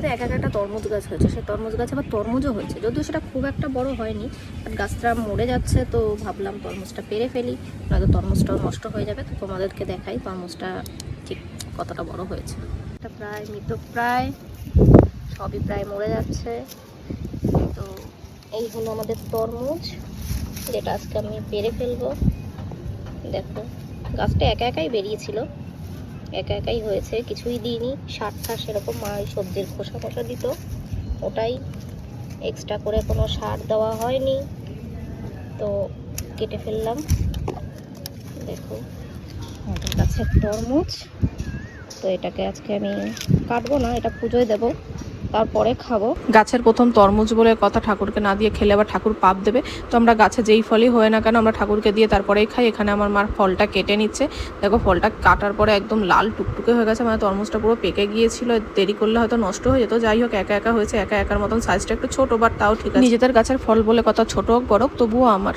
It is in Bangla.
জায়গাতে এক একটা তরমুজ গাছ হয়েছে, সেই তরমুজ গাছে আবার তরমুজও হয়েছে, যদিও সেটা খুব একটা বড় হয়নি, বাট গাছটা মরে যাচ্ছে, তো ভাবলাম তরমুজটা পেরে ফেলি, নয়তো তরমুজটাও নষ্ট হয়ে যাবে। তো তোমাদেরকে দেখাই তরমুজটা ঠিক কতটা বড় হয়েছে। এটা প্রায় মৃতপ্রায়, সবই প্রায় মরে যাচ্ছে। তো এই হলো আমাদের তরমুজ, যেটা আজকে আমি পেরে ফেলবো। দেখো গাছটা একা একাই বেরিয়েছিল, একা একাই হয়েছে, কিছুই দিইনি, সার ঠার সেরকম মা ওই সবজির খোসা খোসা দিত, ওটাই, এক্সট্রা করে কোনো সার দেওয়া হয়নি। তো কেটে ফেললাম। দেখো আমাদের গাছের তরমুজ। তো এটাকে আজকে আমি কাটবো না, এটা পুজোয় দেবো, তারপরে খাবো। গাছের প্রথম তরমুজ বলে কথা, ঠাকুরকে না দিয়ে খেলে আবার ঠাকুর পাপ দেবে। তো আমরা গাছে যেই ফলই হয় না কেন আমরা ঠাকুরকে দিয়ে তারপরেই খাই। এখানে আমার মার ফলটা কেটে নিচ্ছে, দেখো ফলটা কাটার পরে একদম লাল টুকটুকে হয়ে গেছে, মানে তরমুজটা পুরো পেকে গিয়েছিল, দেরি করলে হয়তো নষ্ট হয়ে যেত। যাই হোক একা একা হয়েছে, একা একার মতন সাইজটা একটু ছোট, বাট তাও ঠিক আছে। নিজেদের গাছের ফল বলে কথা, ছোট হোক বড় হোক তবুও আমার।